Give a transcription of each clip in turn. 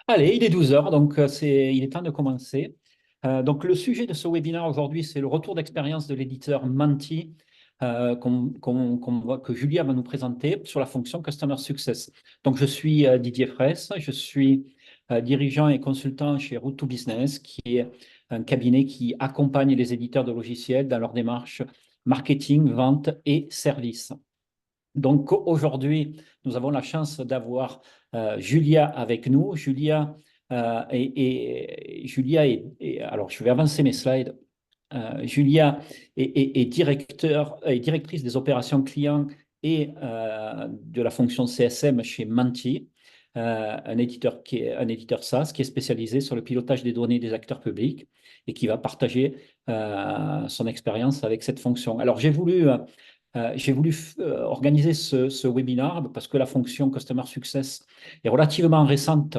Allez, il est 12 heures, donc il est temps de commencer. Donc, le sujet de ce webinaire aujourd'hui, c'est le retour d'expérience de l'éditeur Menti, que Julia va nous présenter sur la fonction Customer Success. Donc, je suis Didier Fraisse, je suis dirigeant et consultant chez Route to Business, qui est un cabinet qui accompagne les éditeurs de logiciels dans leur démarche marketing, vente et service. Donc aujourd'hui, nous avons la chance d'avoir Julia avec nous. Alors je vais avancer mes slides. Julia est directrice des opérations clients et de la fonction CSM chez Menti, un éditeur SaaS qui est spécialisé sur le pilotage des données des acteurs publics et qui va partager son expérience avec cette fonction. Alors j'ai voulu organiser ce webinaire parce que la fonction Customer Success est relativement récente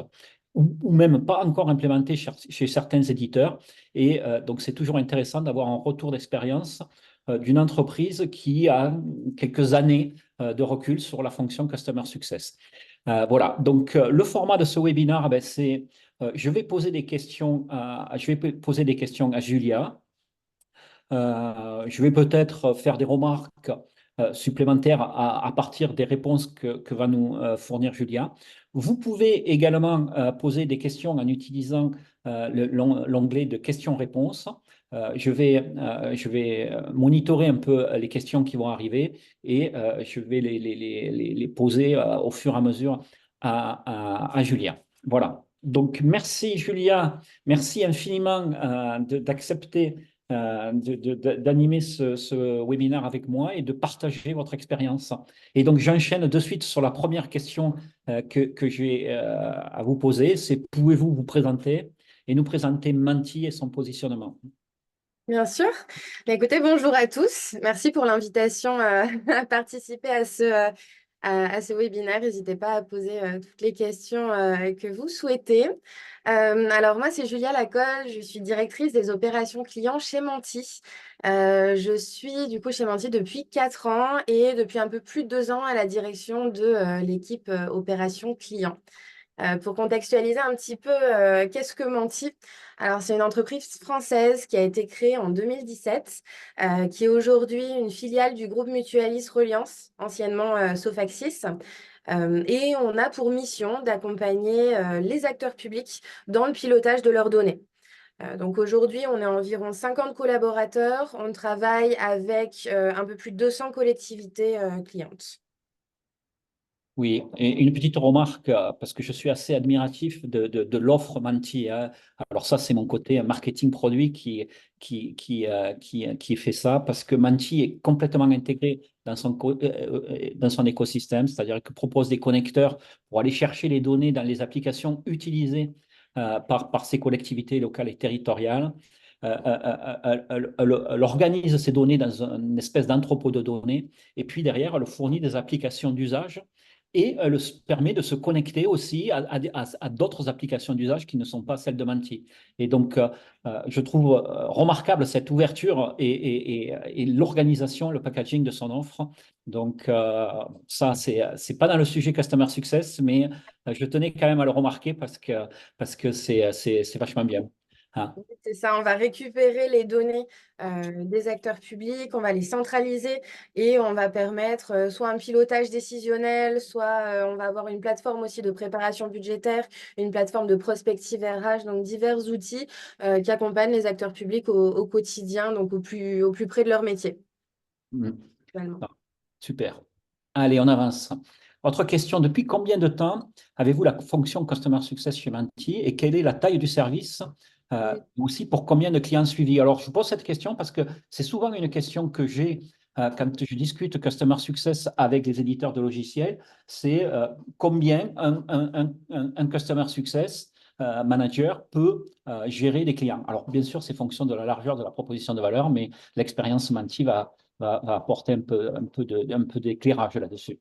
ou même pas encore implémentée chez certains éditeurs. Et donc, c'est toujours intéressant d'avoir un retour d'expérience d'une entreprise qui a quelques années de recul sur la fonction Customer Success. Voilà, donc le format de ce webinaire, ben, c'est je vais poser des questions à Julia. Je vais peut-être faire des remarques supplémentaires à partir des réponses que va nous fournir Julia. Vous pouvez également poser des questions en utilisant l'onglet de questions-réponses. Je vais monitorer un peu les questions qui vont arriver et je vais les poser au fur et à mesure à Julia. Voilà. Donc, merci Julia, merci infiniment d'accepter d'animer ce webinaire avec moi et de partager votre expérience. Et donc, j'enchaîne de suite sur la première question que j'ai à vous poser. C'est pouvez-vous vous présenter et nous présenter Menti et son positionnement? Bien sûr. Écoutez, bonjour à tous. Merci pour l'invitation à participer à ce webinaire. N'hésitez pas à poser toutes les questions que vous souhaitez. Alors moi, c'est Julia Lacolle. Je suis directrice des opérations clients chez Menti. Je suis du coup chez Menti depuis 4 ans et depuis un peu plus de 2 ans à la direction de l'équipe opérations clients. Pour contextualiser un petit peu, qu'est-ce que Menti? Alors, c'est une entreprise française qui a été créée en 2017, qui est aujourd'hui une filiale du groupe mutualiste Reliance, anciennement Sofaxis. Et on a pour mission d'accompagner les acteurs publics dans le pilotage de leurs données. Donc aujourd'hui, on est environ 50 collaborateurs. On travaille avec un peu plus de 200 collectivités clientes. Oui, et une petite remarque, parce que je suis assez admiratif de l'offre Menti, hein. Alors ça, c'est mon côté marketing produit qui fait ça, parce que Menti est complètement intégré dans son écosystème, c'est-à-dire qu'il propose des connecteurs pour aller chercher les données dans les applications utilisées par ces collectivités locales et territoriales. Elle organise ces données dans une espèce d'entrepôt de données, et puis derrière, elle fournit des applications d'usage et permet de se connecter aussi à d'autres applications d'usage qui ne sont pas celles de Menti. Et donc, je trouve remarquable cette ouverture et l'organisation, le packaging de son offre. Donc, ça, c'est pas dans le sujet Customer Success, mais je tenais quand même à le remarquer parce que c'est vachement bien. Hein. C'est ça, on va récupérer les données des acteurs publics, on va les centraliser et on va permettre soit un pilotage décisionnel, soit on va avoir une plateforme aussi de préparation budgétaire, une plateforme de prospective RH, donc divers outils qui accompagnent les acteurs publics au quotidien, donc au plus près de leur métier, Mm. actuellement. Ah, super. Allez, on avance. Autre question, depuis combien de temps avez-vous la fonction Customer Success chez Menti et quelle est la taille du service? Aussi, pour combien de clients suivis? Alors, je pose cette question parce que c'est souvent une question que j'ai quand je discute Customer Success avec les éditeurs de logiciels. C'est combien un Customer Success manager peut gérer des clients. Alors, bien sûr, c'est fonction de la largeur de la proposition de valeur, mais l'expérience Menti va apporter un peu d'éclairage là-dessus.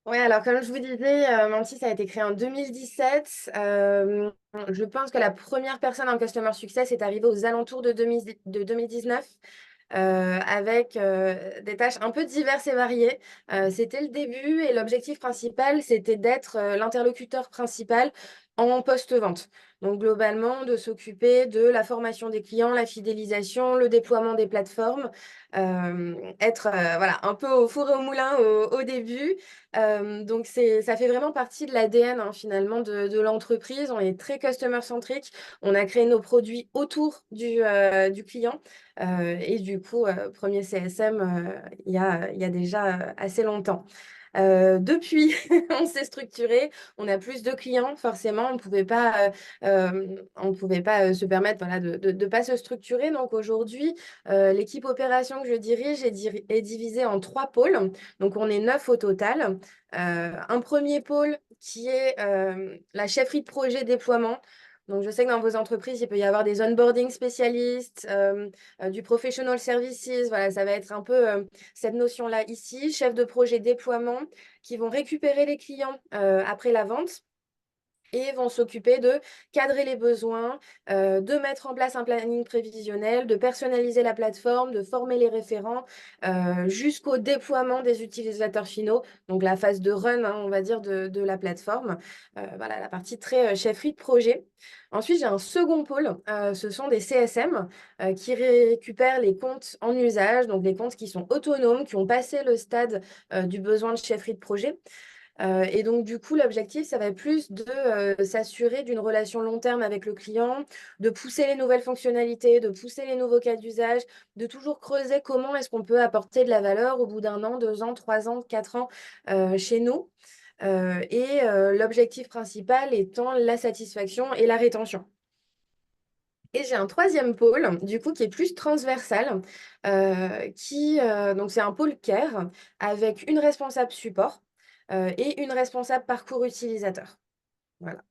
Oui, alors comme je vous disais, Mantis a été créé en 2017. Je pense que la première personne en Customer Success est arrivée aux alentours de 2019 avec des tâches un peu diverses et variées. C'était le début et l'objectif principal, c'était d'être l'interlocuteur principal en post-vente. Donc, globalement, de s'occuper de la formation des clients, la fidélisation, le déploiement des plateformes, être voilà, un peu au four et au moulin au début. Donc, ça fait vraiment partie de l'ADN hein, finalement de l'entreprise. On est très customer-centric. On a créé nos produits autour du client. Et du coup, premier CSM, il y a déjà assez longtemps. Depuis, on s'est structuré, on a plus de clients, forcément, on pouvait pas se permettre voilà, de pas se structurer. Donc aujourd'hui, l'équipe opération que je dirige est divisée en 3 pôles. Donc on est 9 au total. Un premier pôle qui est la chefferie de projet déploiement. Donc, je sais que dans vos entreprises, il peut y avoir des onboarding spécialistes, du professional services. Voilà, ça va être un peu cette notion-là ici, chef de projet déploiement, qui vont récupérer les clients après la vente et vont s'occuper de cadrer les besoins, de mettre en place un planning prévisionnel, de personnaliser la plateforme, de former les référents jusqu'au déploiement des utilisateurs finaux, donc la phase de run, hein, on va dire, de la plateforme. Voilà, la partie très chefferie de projet. Ensuite, j'ai un second pôle, ce sont des CSM qui récupèrent les comptes en usage, donc les comptes qui sont autonomes, qui ont passé le stade du besoin de chefferie de projet. Et donc, du coup, l'objectif, ça va être plus de s'assurer d'une relation long terme avec le client, de pousser les nouvelles fonctionnalités, de pousser les nouveaux cas d'usage, de toujours creuser comment est-ce qu'on peut apporter de la valeur au bout d'un an, 2 ans, 3 ans, 4 ans chez nous. L'objectif principal étant la satisfaction et la rétention. Et j'ai un troisième pôle, du coup, qui est plus transversal, donc c'est un pôle care avec une responsable support et une responsable parcours utilisateur. Voilà.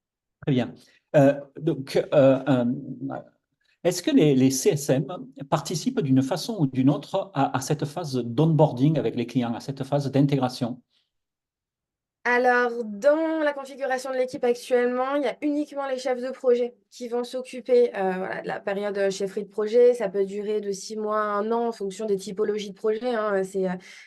Très bien. Donc, est-ce que les CSM participent d'une façon ou d'une autre à cette phase d'onboarding avec les clients, à cette phase d'intégration? Alors, dans la configuration de l'équipe actuellement, il y a uniquement les chefs de projet qui vont s'occuper voilà, de la période chefferie de projet. Ça peut durer de 6 mois à 1 an en fonction des typologies de projet, hein.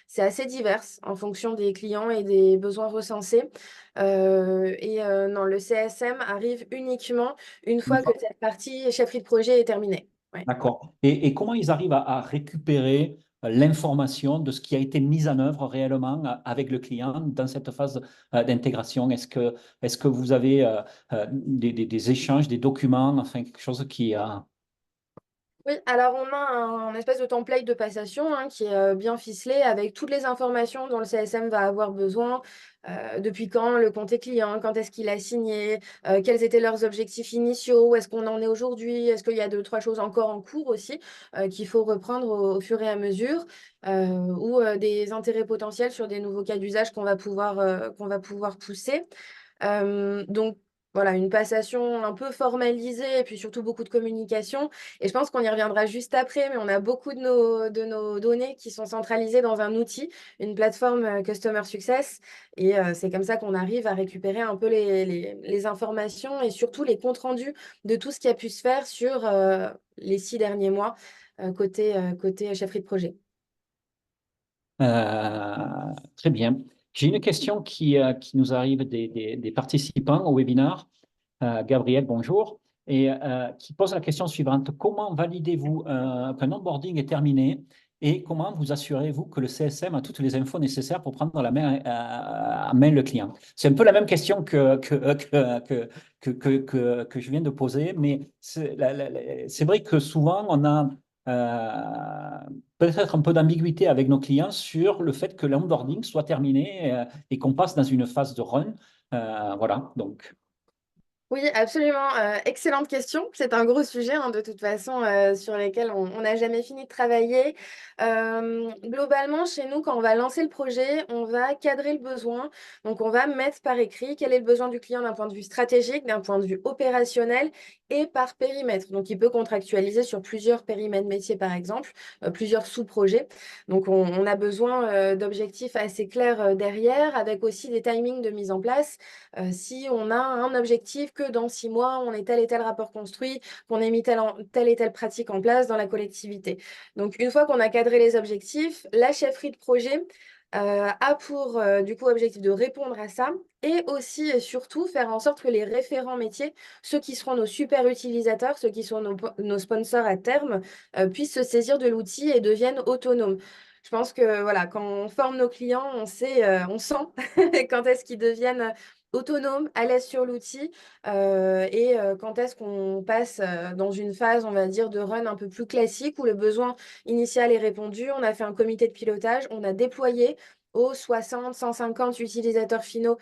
C'est assez divers en fonction des clients et des besoins recensés. Non, le CSM arrive uniquement une fois que cette partie chefferie de projet est terminée. Ouais. D'accord. Et comment ils arrivent à récupérer l'information de ce qui a été mis en œuvre réellement avec le client dans cette phase d'intégration? Est-ce que vous avez des échanges, des documents, enfin quelque chose qui a... Oui, alors on a un espèce de template de passation hein, qui est bien ficelé avec toutes les informations dont le CSM va avoir besoin, depuis quand le compte est client, quand est-ce qu'il a signé, quels étaient leurs objectifs initiaux, où est-ce qu'on en est aujourd'hui, est-ce qu'il y a 2, 3 choses encore en cours aussi qu'il faut reprendre au fur et à mesure, ou des intérêts potentiels sur des nouveaux cas d'usage qu'on va pouvoir pousser. Donc voilà, une passation un peu formalisée et puis surtout beaucoup de communication. Et je pense qu'on y reviendra juste après, mais on a beaucoup de nos données qui sont centralisées dans un outil, une plateforme Customer Success. Et c'est comme ça qu'on arrive à récupérer un peu les informations et surtout les comptes rendus de tout ce qui a pu se faire sur les 6 derniers mois côté chefferie de projet. Très bien. J'ai une question qui nous arrive des participants au webinar. Gabriel, bonjour. Et qui pose la question suivante. Comment validez-vous qu'un onboarding est terminé et comment vous assurez-vous que le CSM a toutes les infos nécessaires pour prendre la main, à main le client? C'est un peu la même question que je viens de poser, mais c'est vrai que souvent, on a peut-être un peu d'ambiguïté avec nos clients sur le fait que l'onboarding soit terminé et qu'on passe dans une phase de run. Voilà, donc. Oui, absolument. Excellente question. C'est un gros sujet, hein, de toute façon, sur lesquels on n'a jamais fini de travailler. Globalement, chez nous, quand on va lancer le projet, on va cadrer le besoin. Donc, on va mettre par écrit quel est le besoin du client d'un point de vue stratégique, d'un point de vue opérationnel et par périmètre. Donc, il peut contractualiser sur plusieurs périmètres métiers, par exemple, plusieurs sous-projets. Donc, on a besoin d'objectifs assez clairs derrière, avec aussi des timings de mise en place. Si on a un objectif que dans 6 mois, on ait tel et tel rapport construit, qu'on ait mis telle et telle pratique en place dans la collectivité. Donc, une fois qu'on a cadré les objectifs, la chefferie de projet a pour du coup objectif de répondre à ça et aussi et surtout faire en sorte que les référents métiers, ceux qui seront nos super utilisateurs, ceux qui sont nos sponsors à terme, puissent se saisir de l'outil et deviennent autonomes. Je pense que voilà, quand on forme nos clients, on sait, on sent quand est-ce qu'ils deviennent autonomes, à l'aise sur l'outil et quand est-ce qu'on passe dans une phase, on va dire, de run un peu plus classique où le besoin initial est répondu. On a fait un comité de pilotage, on a déployé aux 60, 150 utilisateurs finaux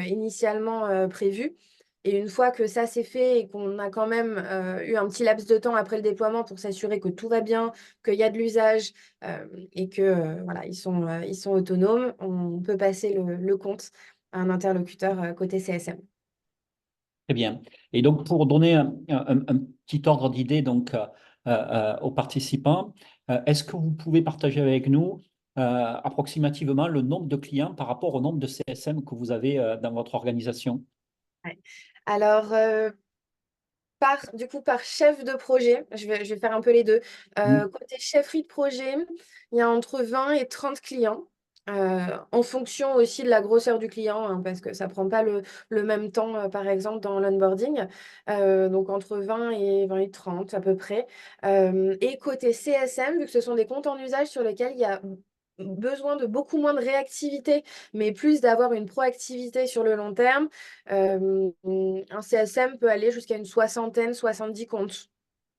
initialement prévus. Et une fois que ça c'est fait et qu'on a quand même eu un petit laps de temps après le déploiement pour s'assurer que tout va bien, qu'il y a de l'usage et que voilà, ils sont autonomes, on peut passer le compte à un interlocuteur côté CSM. Très bien. Et donc, pour donner un petit ordre d'idée donc, aux participants, est-ce que vous pouvez partager avec nous approximativement le nombre de clients par rapport au nombre de CSM que vous avez dans votre organisation? Ouais. Alors, du coup, par chef de projet, je vais faire un peu les deux. Hmm. Côté chefferie de projet, il y a entre 20 et 30 clients, en fonction aussi de la grosseur du client, hein, parce que ça ne prend pas le même temps, par exemple, dans l'onboarding. Donc, entre 20 et 30 à peu près. Et côté CSM, vu que ce sont des comptes en usage sur lesquels il y a besoin de beaucoup moins de réactivité, mais plus d'avoir une proactivité sur le long terme. Un CSM peut aller jusqu'à une soixantaine, 70 comptes.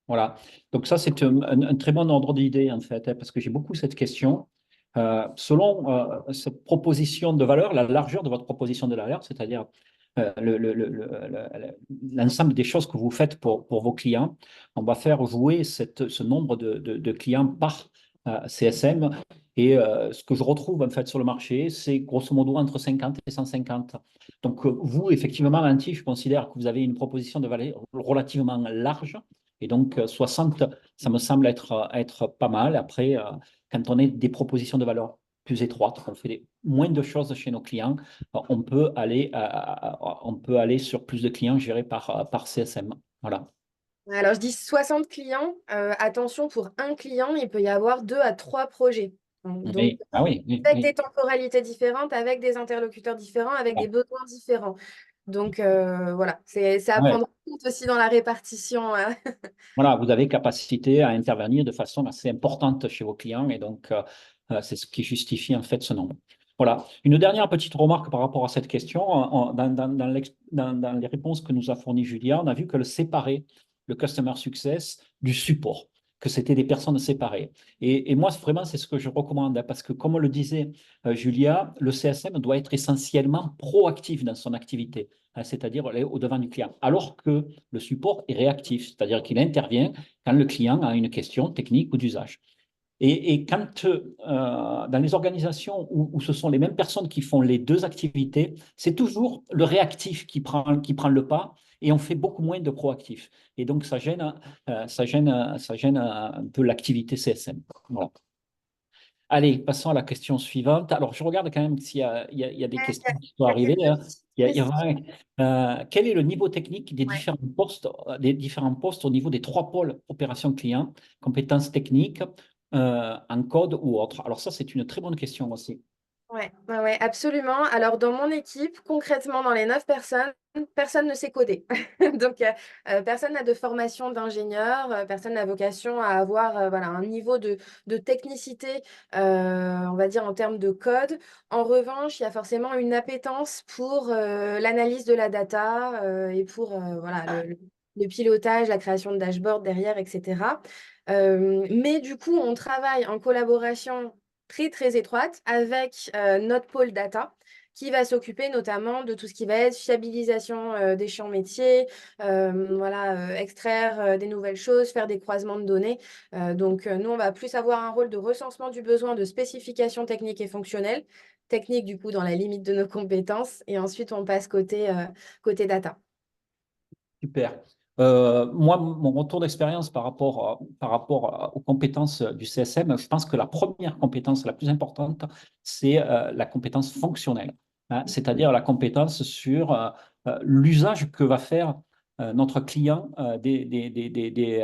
Voilà. Donc ça, c'est un très bon ordre d'idée, en fait, hein, parce que j'ai beaucoup cette question. Selon cette proposition de valeur, la largeur de votre proposition de valeur, c'est-à-dire l'ensemble des choses que vous faites pour vos clients, on va faire jouer ce nombre de clients par CSM. Et ce que je retrouve en fait sur le marché, c'est grosso modo entre 50 et 150. Donc vous, effectivement, Anti, je considère que vous avez une proposition de valeur relativement large. Et donc, 60, ça me semble être pas mal. Après, quand on est des propositions de valeur plus étroites, on fait moins de choses chez nos clients, on peut aller sur plus de clients gérés par CSM. Voilà. Alors, je dis 60 clients. Attention, pour un client, il peut y avoir 2 à 3 projets. Donc, Oui. Ah oui, oui, avec oui. des temporalités différentes, avec des interlocuteurs différents, avec des besoins différents. Donc, voilà, c'est à Ouais. prendre en compte aussi dans la répartition. Voilà, vous avez capacité à intervenir de façon assez importante chez vos clients et donc c'est ce qui justifie en fait ce nombre. Voilà. Une dernière petite remarque par rapport à cette question. Dans les réponses que nous a fournies Julia, on a vu que le Customer Success du support, que c'était des personnes séparées. Et moi, vraiment, c'est ce que je recommande hein, parce que, comme le disait Julia, le CSM doit être essentiellement proactif dans son activité, hein, c'est-à-dire aller au-devant du client, alors que le support est réactif, c'est-à-dire qu'il intervient quand le client a une question technique ou d'usage. Et quand dans les organisations où ce sont les mêmes personnes qui font les deux activités, c'est toujours le réactif qui prend le pas et on fait beaucoup moins de proactif. Et donc, ça gêne un peu l'activité CSM. Voilà. Allez, passons à la question suivante. Alors, je regarde quand même il y a des questions qui sont Il y a arrivées, quelques hein. petites Il y a questions. quel est le niveau technique Ouais. des différents postes au niveau des trois pôles opération client, compétences techniques, en code ou autre? Alors ça, c'est une très bonne question aussi. Ouais, ouais, ouais, absolument. Alors, dans mon équipe, concrètement, dans les 9 personnes, personne ne sait coder. Donc, personne n'a de formation d'ingénieur, personne n'a vocation à avoir voilà, un niveau de technicité, on va dire, en termes de code. En revanche, il y a forcément une appétence pour l'analyse de la data et pour voilà, le pilotage, la création de dashboards derrière, etc. Mais du coup, on travaille en collaboration très, très étroite avec notre pôle data qui va s'occuper notamment de tout ce qui va être fiabilisation des champs métiers, voilà, extraire des nouvelles choses, faire des croisements de données. Donc, nous, on va plus avoir un rôle de recensement du besoin, de spécification technique et fonctionnelle. Technique, du coup, dans la limite de nos compétences. Et ensuite, on passe côté data. Super. Moi, mon retour d'expérience par rapport aux compétences du CSM, je pense que la première compétence la plus importante, c'est la compétence fonctionnelle, hein, c'est-à-dire la compétence sur l'usage que va faire notre client des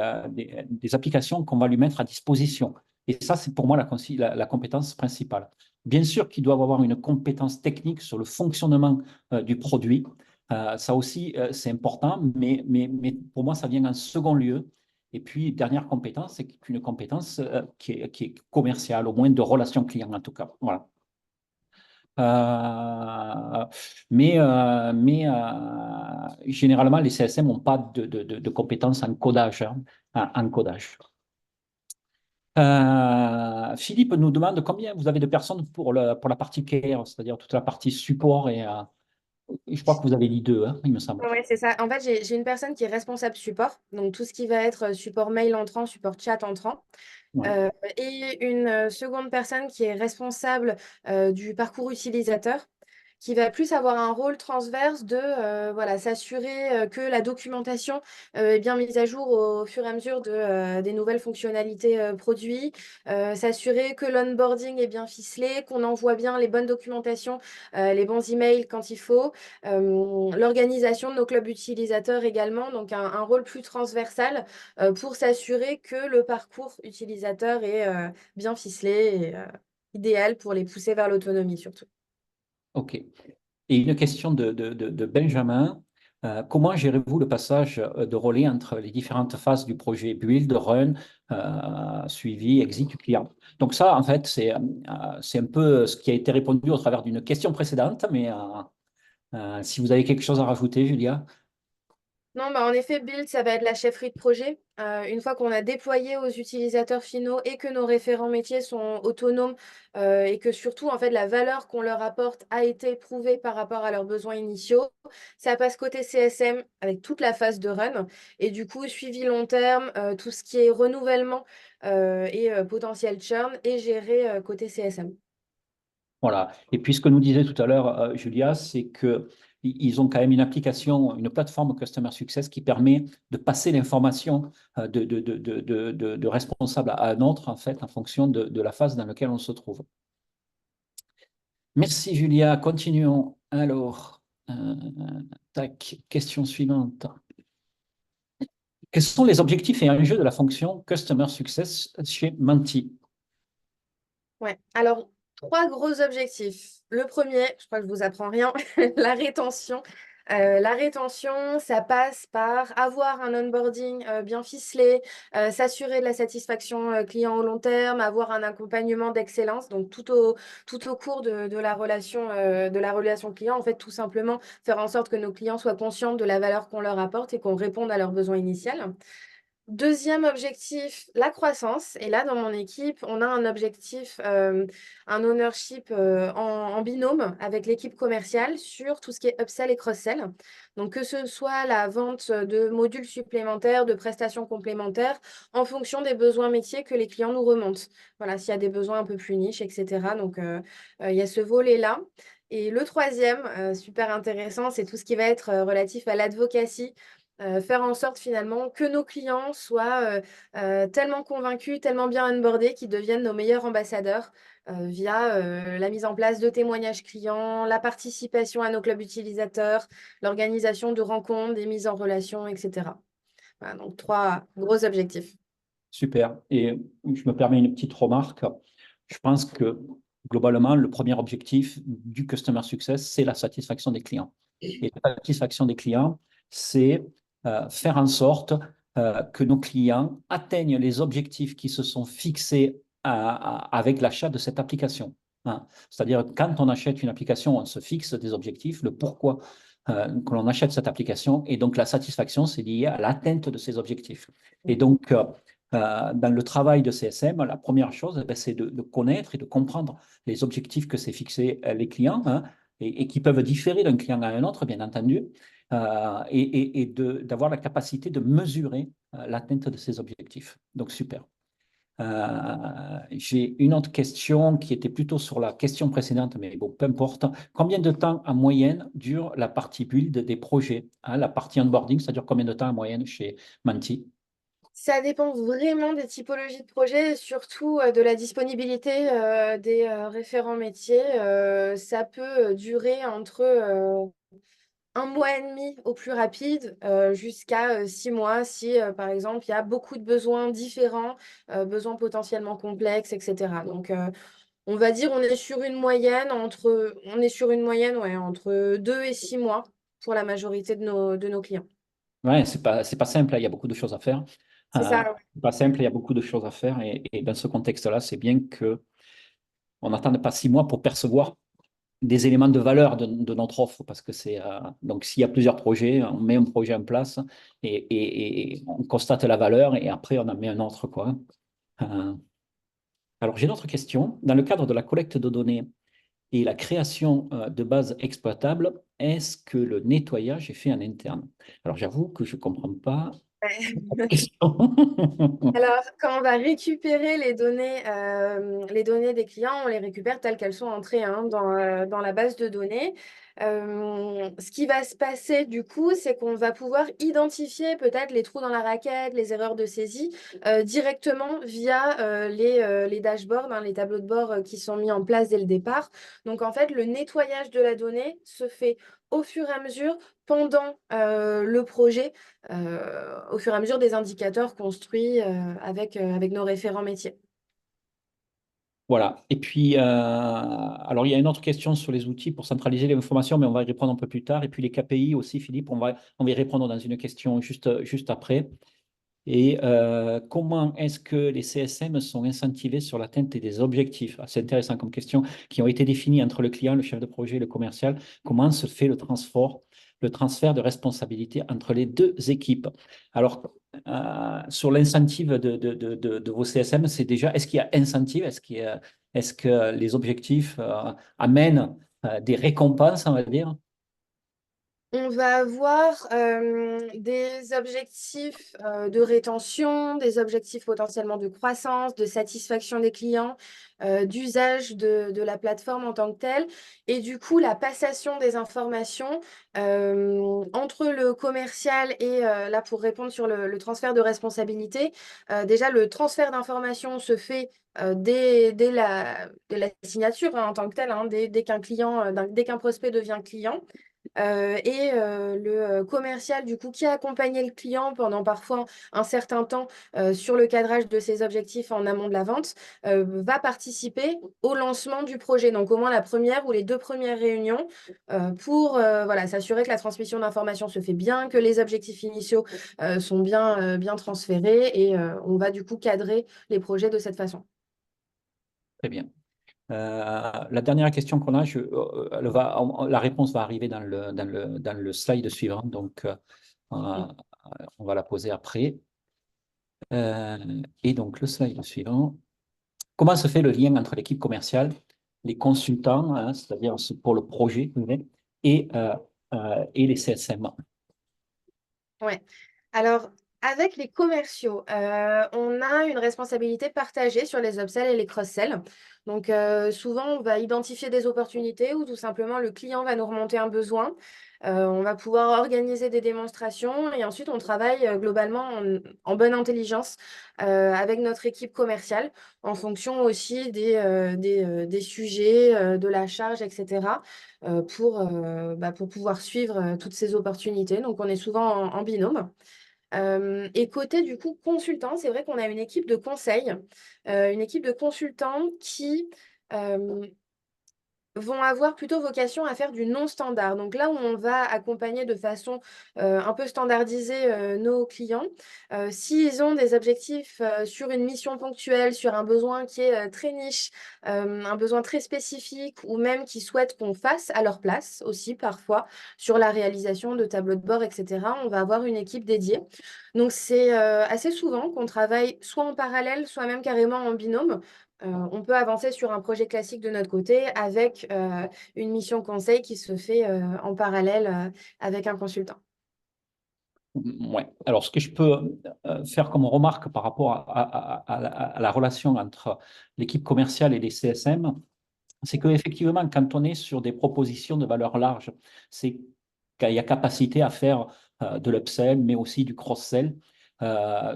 applications qu'on va lui mettre à disposition. Et ça, c'est pour moi la compétence principale. Bien sûr qu'ils doivent avoir une compétence technique sur le fonctionnement du produit. Ça aussi, c'est important, mais pour moi, ça vient en second lieu. Et puis, dernière compétence, c'est une compétence qui est commerciale, au moins de relation client en tout cas. Voilà. Euh, généralement, les CSM n'ont pas de compétences en codage. En codage. Philippe nous demande combien vous avez de personnes pour la partie care, c'est-à-dire toute la partie support et je crois que vous avez dit deux, hein, il me semble. Ouais, c'est ça. En fait, j'ai une personne qui est responsable support, donc tout ce qui va être support mail entrant, support chat entrant. Ouais. Euh, et une seconde personne qui est responsable du parcours utilisateur, qui va plus avoir un rôle transverse de voilà, s'assurer que la documentation est bien mise à jour au fur et à mesure des nouvelles fonctionnalités produits, s'assurer que l'onboarding est bien ficelé, qu'on envoie bien les bonnes documentations, les bons emails quand il faut, l'organisation de nos clubs utilisateurs également, donc un rôle plus transversal pour s'assurer que le parcours utilisateur est bien ficelé et idéal pour les pousser vers l'autonomie surtout. OK. Et une question de Benjamin. Comment gérez-vous le passage de relais entre les différentes phases du projet build, run, suivi, exit client? Donc ça, en fait, c'est un peu ce qui a été répondu au travers d'une question précédente, mais si vous avez quelque chose à rajouter, Julia. Non, bah en effet, build, ça va être la chefferie de projet. Une fois qu'on a déployé aux utilisateurs finaux et que nos référents métiers sont autonomes et que surtout, en fait, la valeur qu'on leur apporte a été prouvée par rapport à leurs besoins initiaux, ça passe côté CSM avec toute la phase de run. Et du coup, suivi long terme, tout ce qui est renouvellement et potentiel churn est géré côté CSM. Voilà. Et puis ce que nous disait tout à l'heure Julia, c'est que ils ont quand même une application, une plateforme Customer Success qui permet de passer l'information de responsable à un autre, en fait, en fonction de la phase dans laquelle on se trouve. Merci Julia. Continuons. Alors, tac, question suivante. Quels sont les objectifs et enjeux de la fonction Customer Success chez Menti? Ouais, alors trois gros objectifs. Le premier, je crois que je vous apprends rien, la rétention. La rétention, ça passe par avoir un onboarding bien ficelé, s'assurer de la satisfaction client au long terme, avoir un accompagnement d'excellence, donc tout au cours de la relation client, en fait, tout simplement faire en sorte que nos clients soient conscients de la valeur qu'on leur apporte et qu'on réponde à leurs besoins initiaux. Deuxième objectif, la croissance. Et là, dans mon équipe, on a un objectif, un ownership en binôme avec l'équipe commerciale sur tout ce qui est upsell et cross-sell. Donc, que ce soit la vente de modules supplémentaires, de prestations complémentaires, en fonction des besoins métiers que les clients nous remontent. Voilà, s'il y a des besoins un peu plus niches, etc. Donc, il y a ce volet-là. Et le troisième, super intéressant, c'est tout ce qui va être relatif à l'advocacy. Faire en sorte finalement que nos clients soient tellement convaincus, tellement bien onboardés qu'ils deviennent nos meilleurs ambassadeurs via la mise en place de témoignages clients, la participation à nos clubs utilisateurs, l'organisation de rencontres, des mises en relation, etc. Voilà, donc trois gros objectifs. Super. Et je me permets une petite remarque. Je pense que globalement, le premier objectif du Customer Success, c'est la satisfaction des clients. Et la satisfaction des clients, c'est faire en sorte que nos clients atteignent les objectifs qui se sont fixés avec l'achat de cette application. Hein. C'est-à-dire, quand on achète une application, on se fixe des objectifs, le pourquoi que l'on achète cette application. Et donc, la satisfaction, c'est lié à l'atteinte de ces objectifs. Et donc, dans le travail de CSM, la première chose, c'est de connaître et de comprendre les objectifs que s'est fixés les clients hein, et qui peuvent différer d'un client à un autre, bien entendu, et d'avoir la capacité de mesurer l'atteinte de ces objectifs. Donc, super. J'ai une autre question qui était plutôt sur la question précédente, mais bon, peu importe. Combien de temps en moyenne dure la partie build des projets, hein, la partie onboarding, ça dure combien de temps en moyenne chez Manti? Ça dépend vraiment des typologies de projets et surtout de la disponibilité des référents métiers. Ça peut durer entre un mois et demi au plus rapide, jusqu'à 6 mois si, par exemple, il y a beaucoup de besoins différents, besoins potentiellement complexes, etc. Donc, on va dire on est sur une moyenne ouais, entre 2 et 6 mois pour la majorité de nos clients. Ouais, c'est pas simple, hein, il y a beaucoup de choses à faire. C'est ça, ouais. C'est pas simple, il y a beaucoup de choses à faire. Et dans ce contexte-là, c'est bien qu'on n'attende pas 6 mois pour percevoir des éléments de valeur de notre offre, parce que donc s'il y a plusieurs projets, on met un projet en place et on constate la valeur et après on en met un autre, quoi. Euh, alors j'ai une autre question. Dans le cadre de la collecte de données et la création de bases exploitables, est-ce que le nettoyage est fait en interne? Alors j'avoue que je ne comprends pas la question. Alors, quand on va récupérer les données des clients, on les récupère telles qu'elles sont entrées hein, dans la base de données. Ce qui va se passer du coup, c'est qu'on va pouvoir identifier peut-être les trous dans la raquette, les erreurs de saisie directement via les dashboards, hein, les tableaux de bord qui sont mis en place dès le départ. Donc, en fait, le nettoyage de la donnée se fait au fur et à mesure pendant le projet au fur et à mesure des indicateurs construits avec nos référents métiers. Voilà. Et puis, alors il y a une autre question sur les outils pour centraliser l'information, mais on va y répondre un peu plus tard. Et puis les KPI aussi, Philippe, on va y répondre dans une question juste après. Et comment est-ce que les CSM sont incentivés sur l'atteinte des objectifs? C'est intéressant comme question, qui ont été définis entre le client, le chef de projet et le commercial. Comment se fait le transfert de responsabilité entre les deux équipes? Alors, sur l'incentive de vos CSM, c'est déjà, est-ce qu'il y a incentive? Est-ce que les objectifs amènent des récompenses, on va dire? On va avoir des objectifs de rétention, des objectifs potentiellement de croissance, de satisfaction des clients, d'usage de la plateforme en tant que telle. Et du coup, la passation des informations entre le commercial et là, pour répondre sur le transfert de responsabilité, déjà, le transfert d'informations se fait dès la signature hein, en tant que telle, hein, dès qu'un client, dès qu'un prospect devient client. Le commercial, du coup, qui a accompagné le client pendant parfois un certain temps sur le cadrage de ses objectifs en amont de la vente, va participer au lancement du projet. Donc, au moins la première ou les 2 premières réunions pour voilà, s'assurer que la transmission d'informations se fait bien, que les objectifs initiaux sont bien transférés et on va du coup cadrer les projets de cette façon. Très bien. La dernière question qu'on a, la réponse va arriver dans le slide suivant, donc on va la poser après. Et donc le slide suivant. Comment se fait le lien entre l'équipe commerciale, les consultants, hein, c'est-à-dire pour le projet, et, et les CSM? Ouais. Alors, avec les commerciaux, on a une responsabilité partagée sur les upsells et les cross-sells. Donc, souvent, on va identifier des opportunités ou tout simplement le client va nous remonter un besoin. On va pouvoir organiser des démonstrations et ensuite on travaille globalement en bonne intelligence avec notre équipe commerciale en fonction aussi des sujets, de la charge, etc. Pour pouvoir suivre toutes ces opportunités. Donc, on est souvent en binôme. Et côté du coup consultant, c'est vrai qu'on a une équipe de consultants qui vont avoir plutôt vocation à faire du non standard. Donc là où on va accompagner de façon un peu standardisée nos clients, s'ils ont des objectifs sur une mission ponctuelle, sur un besoin qui est très niche, un besoin très spécifique, ou même qui souhaitent qu'on fasse à leur place aussi parfois sur la réalisation de tableaux de bord, etc., on va avoir une équipe dédiée. Donc c'est assez souvent qu'on travaille soit en parallèle, soit même carrément en binôme. On peut avancer sur un projet classique de notre côté avec une mission conseil qui se fait en parallèle avec un consultant. Ouais. Alors, ce que je peux faire comme remarque par rapport à la relation entre l'équipe commerciale et les CSM, c'est qu'effectivement, quand on est sur des propositions de valeur large, c'est qu'il y a capacité à faire de l'upsell, mais aussi du cross-sell.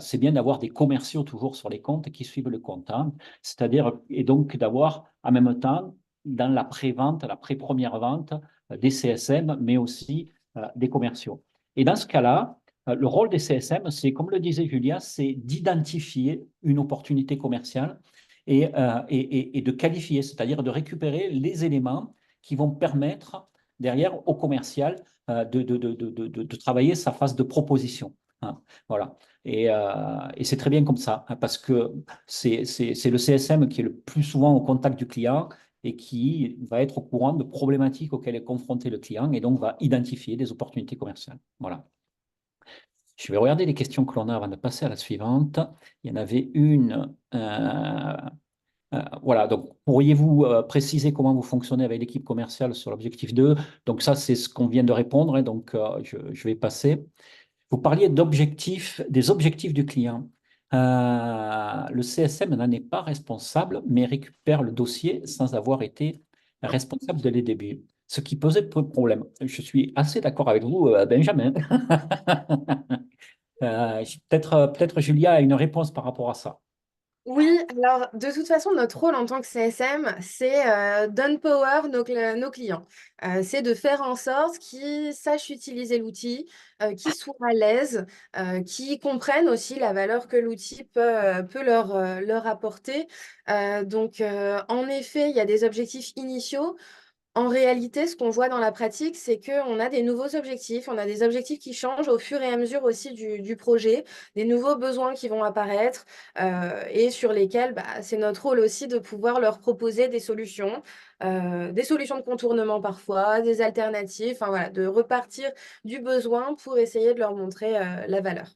C'est bien d'avoir des commerciaux toujours sur les comptes qui suivent le compte, hein. C'est-à-dire, et donc d'avoir en même temps, dans la pré-vente, la pré-première vente, des CSM, mais aussi des commerciaux. Et dans ce cas-là, le rôle des CSM, c'est, comme le disait Julia, c'est d'identifier une opportunité commerciale et de qualifier, c'est-à-dire de récupérer les éléments qui vont permettre derrière au commercial de travailler sa phase de proposition. Hein, voilà. Et c'est très bien comme ça, hein, parce que c'est le CSM qui est le plus souvent au contact du client et qui va être au courant de problématiques auxquelles est confronté le client et donc va identifier des opportunités commerciales. Voilà. Je vais regarder les questions que l'on a avant de passer à la suivante. Il y en avait une. Voilà, donc pourriez-vous préciser comment vous fonctionnez avec l'équipe commerciale sur l'objectif 2? Donc ça, c'est ce qu'on vient de répondre, hein, donc je vais passer. Vous parliez d'objectifs, des objectifs du client. Le CSM n'en est pas responsable, mais récupère le dossier sans avoir été responsable dès les débuts. Ce qui posait peu de problème. Je suis assez d'accord avec vous, Benjamin. Peut-être Julia a une réponse par rapport à ça. Oui, alors de toute façon, notre rôle en tant que CSM, c'est d'empower nos clients. C'est de faire en sorte qu'ils sachent utiliser l'outil, qu'ils soient à l'aise, qu'ils comprennent aussi la valeur que l'outil peut leur apporter. En effet, il y a des objectifs initiaux. En réalité, ce qu'on voit dans la pratique, c'est qu'on a des nouveaux objectifs, on a des objectifs qui changent au fur et à mesure aussi du projet, des nouveaux besoins qui vont apparaître et sur lesquels c'est notre rôle aussi de pouvoir leur proposer des solutions de contournement parfois, des alternatives, enfin voilà, de repartir du besoin pour essayer de leur montrer la valeur.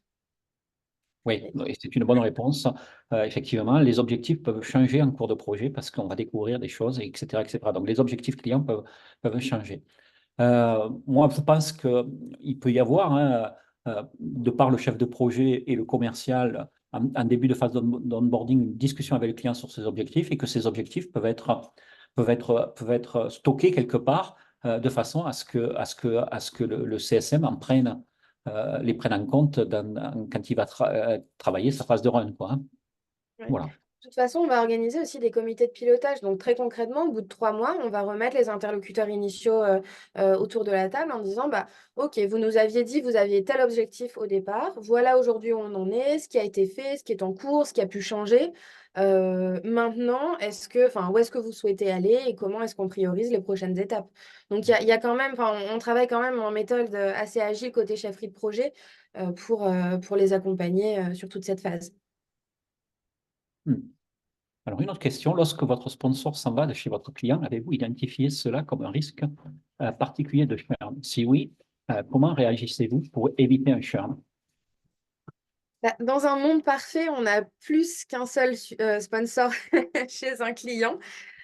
Oui, et c'est une bonne réponse. Effectivement, les objectifs peuvent changer en cours de projet parce qu'on va découvrir des choses, etc., etc. Donc, les objectifs clients peuvent changer. Moi, je pense qu'il peut y avoir, hein, de par le chef de projet et le commercial, en début de phase d'onboarding, une discussion avec le client sur ses objectifs et que ces objectifs peuvent être stockés quelque part de façon à ce que le CSM les prenne en compte quand il va travailler sa phase de run, quoi, hein. Ouais. Voilà. De toute façon, on va organiser aussi des comités de pilotage. Donc, très concrètement, au bout de 3 mois, on va remettre les interlocuteurs initiaux autour de la table en disant, OK, vous nous aviez dit, vous aviez tel objectif au départ. Voilà aujourd'hui où on en est, ce qui a été fait, ce qui est en cours, ce qui a pu changer. Maintenant, où est-ce que vous souhaitez aller et comment est-ce qu'on priorise les prochaines étapes? Donc, il y a quand même, on travaille quand même en méthode assez agile côté chefferie de projet pour les accompagner sur toute cette phase. Hmm. Alors, une autre question, lorsque votre sponsor s'en va de chez votre client, avez-vous identifié cela comme un risque particulier de churn? Si oui, comment réagissez-vous pour éviter un churn? Dans un monde parfait, on a plus qu'un seul sponsor chez un client.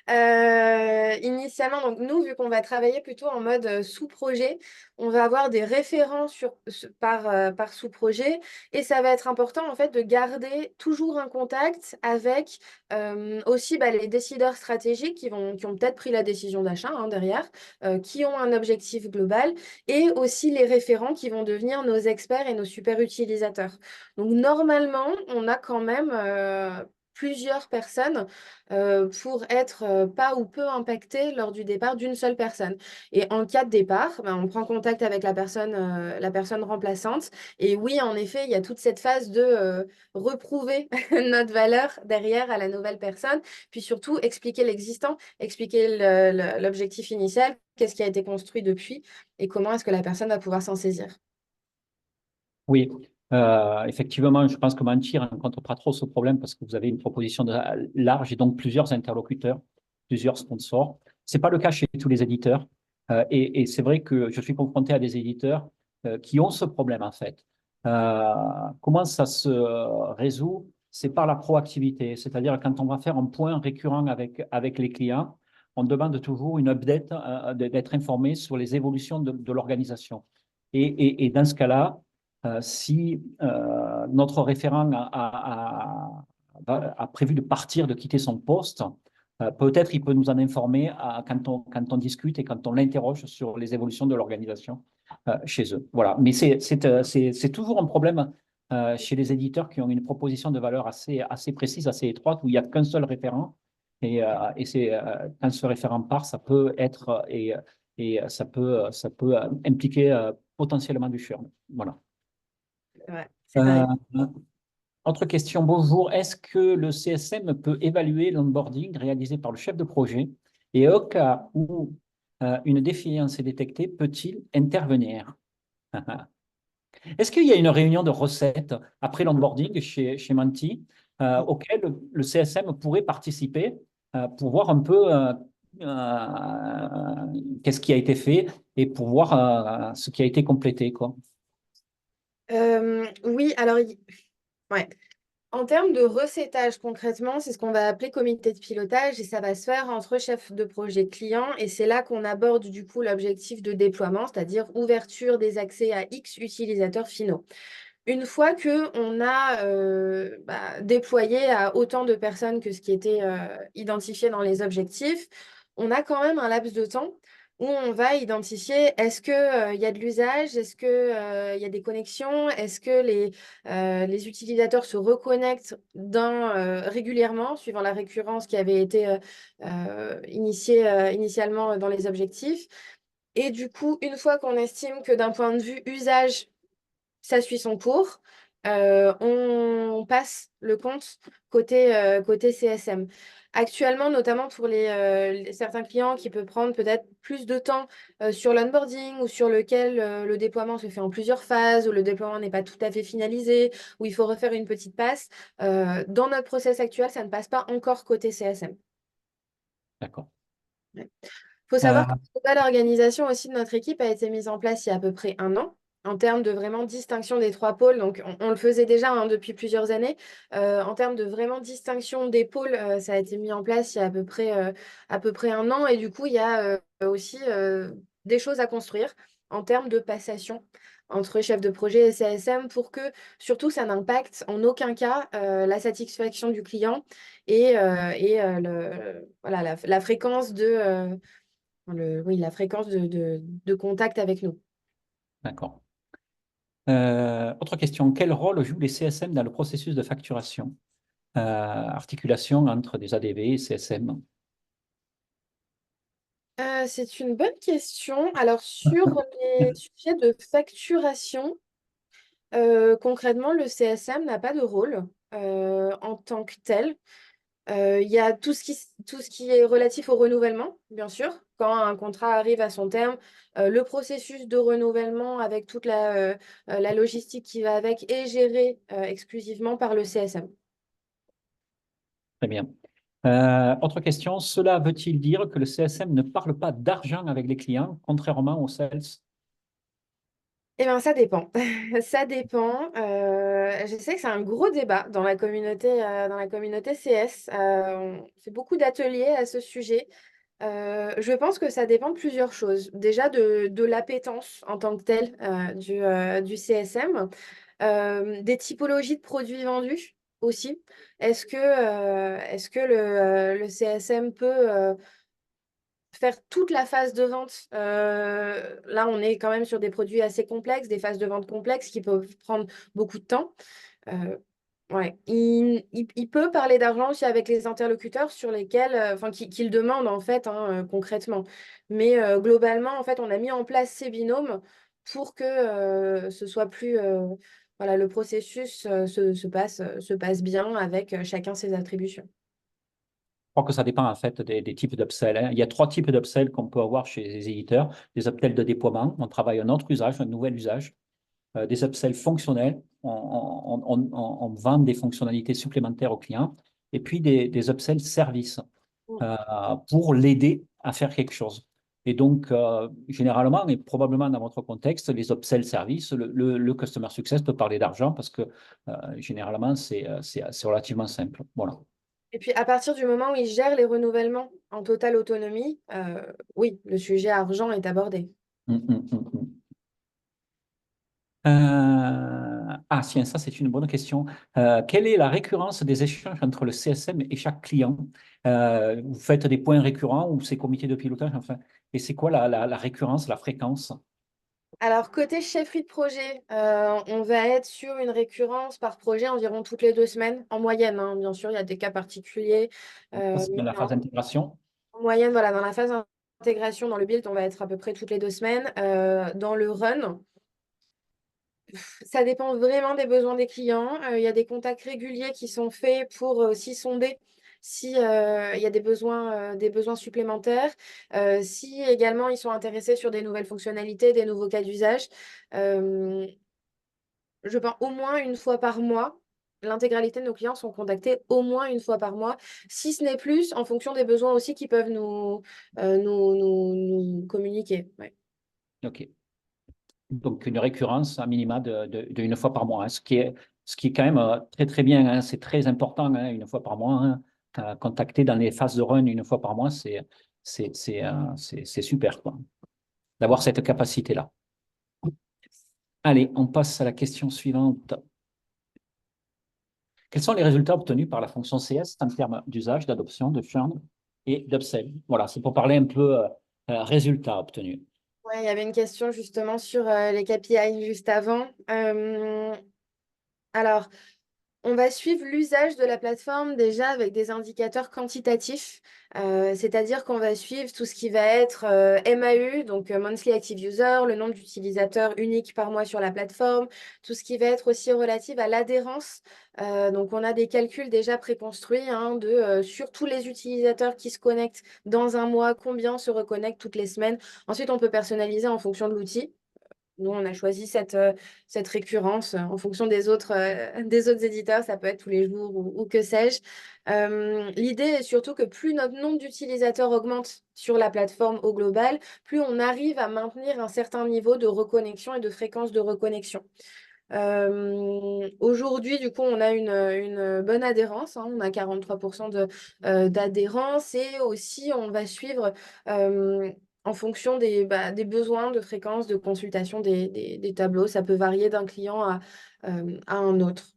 Initialement, donc nous, vu qu'on va travailler plutôt en mode sous-projet, on va avoir des référents par sous-projet et ça va être important en fait de garder toujours un contact avec aussi les décideurs stratégiques qui ont peut-être pris la décision d'achat derrière, qui ont un objectif global et aussi les référents qui vont devenir nos experts et nos super utilisateurs. Donc normalement, on a quand même plusieurs personnes pour être pas ou peu impacté lors du départ d'une seule personne. Et en cas de départ, on prend contact avec la personne remplaçante. Et oui, en effet, il y a toute cette phase de reprouver notre valeur derrière à la nouvelle personne, puis surtout expliquer l'existant, expliquer l'objectif initial, qu'est-ce qui a été construit depuis et comment est-ce que la personne va pouvoir s'en saisir. Oui, effectivement, je pense que Mentir ne rencontre pas trop ce problème parce que vous avez une proposition large et donc plusieurs interlocuteurs, plusieurs sponsors. Ce n'est pas le cas chez tous les éditeurs. Et c'est vrai que je suis confronté à des éditeurs qui ont ce problème en fait. Comment ça se résout? C'est par la proactivité, c'est-à-dire quand on va faire un point récurrent avec les clients, on demande toujours une update, d'être informé sur les évolutions de l'organisation. Et dans ce cas-là, si notre référent a prévu de partir, de quitter son poste, peut-être il peut nous en informer quand on discute et quand on l'interroge sur les évolutions de l'organisation chez eux. Voilà. Mais c'est toujours un problème chez les éditeurs qui ont une proposition de valeur assez précise, assez étroite, où il n'y a qu'un seul référent. Quand ce référent part, ça peut être et ça peut impliquer potentiellement du churn. Voilà. Ouais, c'est Euh, vrai. Autre question, bonjour. Est-ce que le CSM peut évaluer l'onboarding réalisé par le chef de projet et au cas où une défaillance est détectée, peut-il intervenir? Est-ce qu'il y a une réunion de recettes après l'onboarding chez Menti auquel le CSM pourrait participer pour voir un peu qu'est-ce qui a été fait et pour voir ce qui a été complété, quoi. Oui, alors, ouais. En termes de recettage, concrètement, c'est ce qu'on va appeler comité de pilotage et ça va se faire entre chefs de projet clients. Et c'est là qu'on aborde du coup l'objectif de déploiement, c'est-à-dire ouverture des accès à X utilisateurs finaux. Une fois qu'on a déployé à autant de personnes que ce qui était identifié dans les objectifs, on a quand même un laps de temps où on va identifier est-ce qu'il y a de l'usage, est-ce qu'il y a des connexions, est-ce que les utilisateurs se reconnectent régulièrement, suivant la récurrence qui avait été initiée initialement dans les objectifs. Et du coup, une fois qu'on estime que d'un point de vue usage, ça suit son cours. On passe le compte côté CSM. Actuellement, notamment pour certains clients qui peuvent prendre peut-être plus de temps sur l'onboarding ou sur lequel le déploiement se fait en plusieurs phases, où le déploiement n'est pas tout à fait finalisé, où il faut refaire une petite passe. Dans notre process actuel, ça ne passe pas encore côté CSM. D'accord. Il faut Euh, savoir que la nouvelle organisation aussi de notre équipe a été mise en place il y a à peu près un an en termes de vraiment distinction des trois pôles. Donc, on le faisait déjà depuis plusieurs années. En termes de vraiment distinction des pôles, ça a été mis en place il y a à peu près un an. Et du coup, il y a aussi des choses à construire en termes de passation entre chef de projet et CSM pour que, surtout, ça n'impacte en aucun cas la satisfaction du client et voilà, la fréquence oui, la fréquence de contact avec nous. d'accord. Autre question, quel rôle jouent les CSM dans le processus de facturation? Articulation entre des ADV et CSM. C'est une bonne question. Alors, sur les sujets de facturation, concrètement, le CSM n'a pas de rôle en tant que tel. Il y a tout ce qui est relatif au renouvellement, bien sûr. Quand un contrat arrive à son terme, le processus de renouvellement avec toute la logistique qui va avec est géré exclusivement par le CSM. Très bien. Autre question, cela veut-il dire que le CSM ne parle pas d'argent avec les clients, contrairement aux sales? Eh bien, ça dépend. Ça dépend. Je sais que c'est un gros débat dans la communauté CS. On fait beaucoup d'ateliers à ce sujet. Je pense que ça dépend de plusieurs choses. Déjà de l'appétence en tant que telle du CSM, des typologies de produits vendus aussi. Est-ce que le CSM peut faire toute la phase de vente? Là, on est quand même sur des produits assez complexes, des phases de vente complexes qui peuvent prendre beaucoup de temps. Euh, Ouais, il peut parler d'argent aussi avec les interlocuteurs sur lesquels, enfin, qu'il demande en fait hein, concrètement. Mais globalement, en fait, on a mis en place ces binômes pour que ce soit plus, voilà, le processus se passe bien avec chacun ses attributions. Je crois que ça dépend en fait des types d'upsell, hein. Il y a trois types d'upsell qu'on peut avoir chez les éditeurs. Des upsells de déploiement, on travaille un autre usage, un nouvel usage. Des upsells fonctionnels, on vend des fonctionnalités supplémentaires aux clients. Et puis des upsells services euh, pour l'aider à faire quelque chose. Et donc, généralement, et probablement dans votre contexte, les upsells services, le customer success peut parler d'argent parce que généralement, c'est relativement simple. Voilà. Et puis à partir du moment où il gère les renouvellements en totale autonomie, oui, le sujet argent est abordé. Hum, hum, hum, hum. Tiens, ça c'est une bonne question. Quelle est la récurrence des échanges entre le CSM et chaque client? Vous faites des points récurrents ou ces comités de pilotage, enfin, et c'est quoi la récurrence, la fréquence? Alors, côté chefferie de projet, on va être sur une récurrence par projet environ toutes les 2 semaines, en moyenne, hein. Bien sûr, il y a des cas particuliers. Ça, c'est Mais dans la phase d'intégration. en moyenne, voilà, dans la phase d'intégration, dans le build, on va être à peu près toutes les 2 semaines. Dans le run, Ça dépend vraiment des besoins des clients. Il y a des contacts réguliers qui sont faits pour aussi sonder si il y a des besoins supplémentaires. Si également ils sont intéressés sur des nouvelles fonctionnalités, des nouveaux cas d'usage. Euh, je pense au moins une fois par mois. L'intégralité de nos clients sont contactés au moins une fois par mois, si ce n'est plus, en fonction des besoins aussi qui peuvent nous communiquer. Ouais. OK. Donc, une récurrence à minima de une fois par mois, hein, ce qui est quand même très, très bien, hein, c'est très important, hein, une fois par mois. Hein, contacter dans les phases de run une fois par mois, c'est super, quoi, d'avoir cette capacité-là. Allez, on passe à la question suivante. Quels sont les résultats obtenus par la fonction CS en termes d'usage, d'adoption, de churn et d'upsell? Voilà, c'est pour parler un peu résultats obtenus. Ouais, il y avait une question justement sur les KPI juste avant. Alors, on va suivre l'usage de la plateforme déjà avec des indicateurs quantitatifs, c'est-à-dire qu'on va suivre tout ce qui va être MAU, donc Monthly Active User, le nombre d'utilisateurs uniques par mois sur la plateforme, tout ce qui va être aussi relatif à l'adhérence. Donc on a des calculs déjà préconstruits hein, sur tous les utilisateurs qui se connectent dans un mois, combien se reconnectent toutes les semaines. Ensuite, on peut personnaliser en fonction de l'outil. Nous, on a choisi cette récurrence en fonction des autres éditeurs. Ça peut être tous les jours ou que sais-je. L'idée est surtout que plus notre nombre d'utilisateurs augmente sur la plateforme au global, plus on arrive à maintenir un certain niveau de reconnexion et de fréquence de reconnexion. Aujourd'hui, du coup, on a une bonne adhérence, hein, on a 43% d'adhérence et aussi on va suivre en fonction des besoins de fréquence de consultation des tableaux. Ça peut varier d'un client à un autre.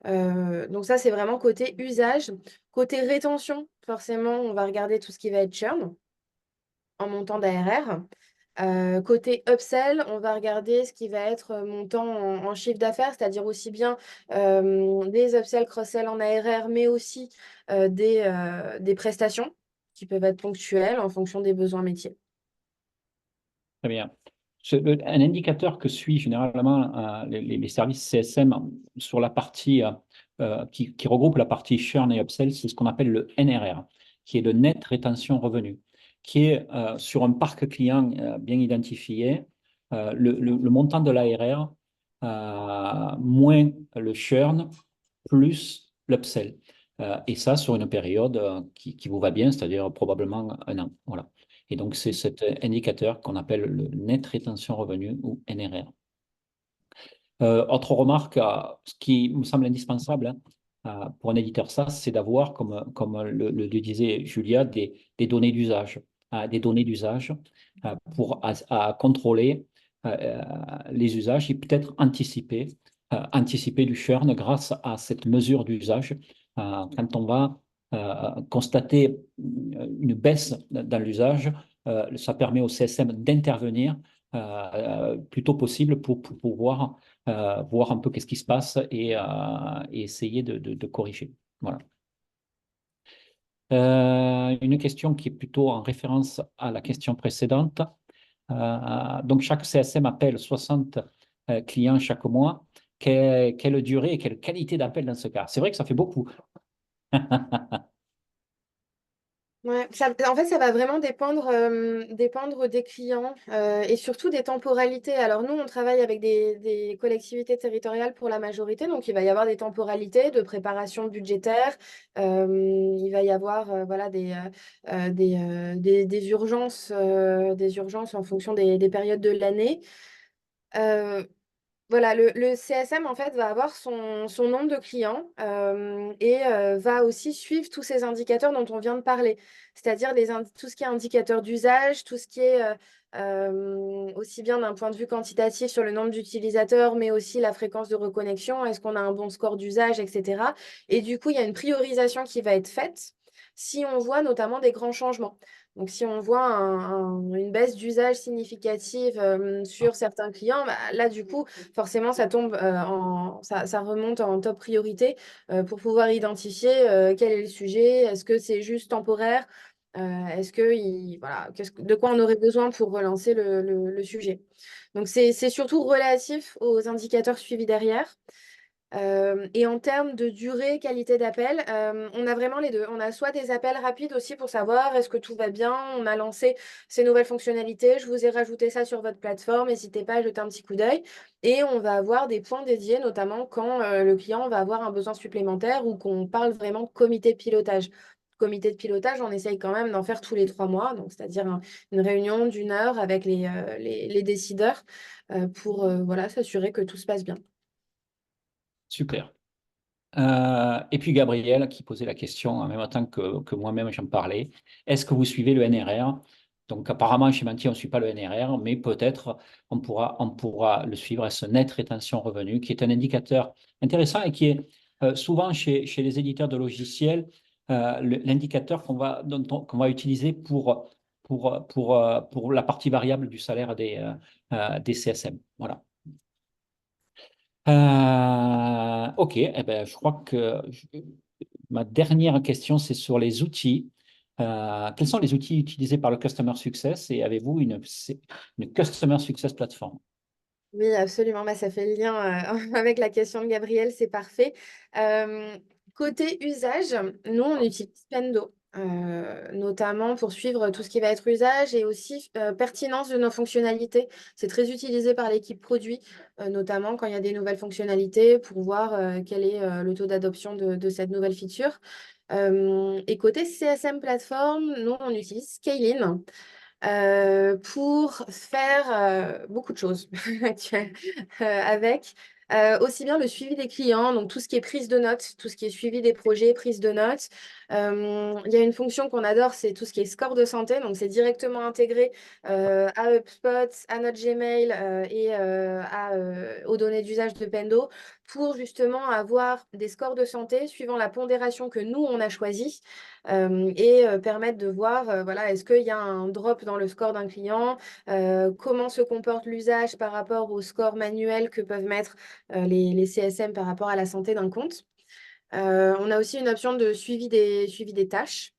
Donc ça, c'est vraiment côté usage. Côté rétention, forcément, on va regarder tout ce qui va être churn en montant d'ARR. Côté upsell, on va regarder ce qui va être montant en chiffre d'affaires, c'est-à-dire aussi bien des upsell, cross-sell en ARR, mais aussi des prestations qui peuvent être ponctuelles en fonction des besoins métiers. Très bien. Un indicateur que suit généralement les services CSM sur la partie qui regroupe la partie churn et upsell, c'est ce qu'on appelle le NRR, qui est le net rétention revenu, qui est sur un parc client bien identifié, le montant de l'ARR moins le churn plus l'upsell. Et ça sur une période qui vous va bien, c'est-à-dire probablement un an. Voilà. Et donc, c'est cet indicateur qu'on appelle le net rétention revenu ou NRR. Autre remarque, ce qui me semble indispensable pour un éditeur SaaS, c'est d'avoir, comme le disait Julia, des données d'usage, pour à contrôler les usages et peut-être anticiper du churn grâce à cette mesure d'usage. Quand on va constater une baisse dans l'usage, ça permet au CSM d'intervenir plus tôt possible pour pouvoir voir un peu qu'est-ce qui se passe et essayer de corriger. Voilà. Une question qui est plutôt en référence à la question précédente. Donc, chaque CSM appelle 60 clients chaque mois. Quelle durée et quelle qualité d'appel dans ce cas? C'est vrai que ça fait beaucoup. Ouais, en fait, ça va vraiment dépendre des clients et surtout des temporalités. Alors nous, on travaille avec des collectivités territoriales pour la majorité, donc il va y avoir des temporalités de préparation budgétaire, il va y avoir voilà, des urgences en fonction des périodes de l'année. Euh, voilà, le CSM, en fait, va avoir son nombre de clients et va aussi suivre tous ces indicateurs dont on vient de parler, c'est-à-dire tout ce qui est indicateur d'usage, tout ce qui est aussi bien d'un point de vue quantitatif sur le nombre d'utilisateurs, mais aussi la fréquence de reconnexion, est-ce qu'on a un bon score d'usage, etc. Et du coup, il y a une priorisation qui va être faite si on voit notamment des grands changements. Donc, si on voit une baisse d'usage significative sur certains clients, bah, là, du coup, forcément, ça remonte en top priorité pour pouvoir identifier quel est le sujet. Est-ce que c'est juste temporaire? Voilà, de quoi on aurait besoin pour relancer le sujet. Donc, c'est surtout relatif aux indicateurs suivis derrière. Et en termes de durée, qualité d'appel, on a vraiment les deux. On a soit des appels rapides aussi pour savoir est-ce que tout va bien, on a lancé ces nouvelles fonctionnalités, je vous ai rajouté ça sur votre plateforme, n'hésitez pas à jeter un petit coup d'œil. Et on va avoir des points dédiés, notamment quand le client va avoir un besoin supplémentaire ou qu'on parle vraiment de comité de pilotage. Comité de pilotage, on essaye quand même d'en faire tous les 3 mois, donc c'est-à-dire une réunion d'1 heure avec les décideurs pour voilà, s'assurer que tout se passe bien. Super. Et puis Gabriel qui posait la question en même temps que moi-même j'en parlais. Est-ce que vous suivez le NRR? Donc apparemment chez Menti on ne suit pas le NRR, mais peut-être on pourra le suivre à ce net rétention revenu, qui est un indicateur intéressant et qui est souvent chez les éditeurs de logiciels l'indicateur qu'on va utiliser pour la partie variable du salaire des CSM. Voilà. Ok, eh ben, je crois que ma dernière question, c'est sur les outils. Quels sont les outils utilisés par le Customer Success et avez-vous une Customer Success Platform? Oui, absolument. Bah, ça fait le lien avec la question de Gabriel, c'est parfait. Euh, Côté usage, nous, on utilise Pendo, notamment pour suivre tout ce qui va être usage et aussi pertinence de nos fonctionnalités. C'est très utilisé par l'équipe produit, notamment quand il y a des nouvelles fonctionnalités pour voir quel est le taux d'adoption de cette nouvelle feature. Et côté CSM plateforme, nous, on utilise Scale-in pour faire beaucoup de choses avec aussi bien le suivi des clients, donc tout ce qui est prise de notes, tout ce qui est suivi des projets, prise de notes. Il y a une fonction qu'on adore, c'est tout ce qui est score de santé, donc c'est directement intégré à HubSpot, à notre Gmail aux données d'usage de Pendo pour justement avoir des scores de santé suivant la pondération que nous, on a choisie et permettre de voir, voilà, est-ce qu'il y a un drop dans le score d'un client, comment se comporte l'usage par rapport au score manuel que peuvent mettre les CSM par rapport à la santé d'un compte. On a aussi une option de suivi des tâches.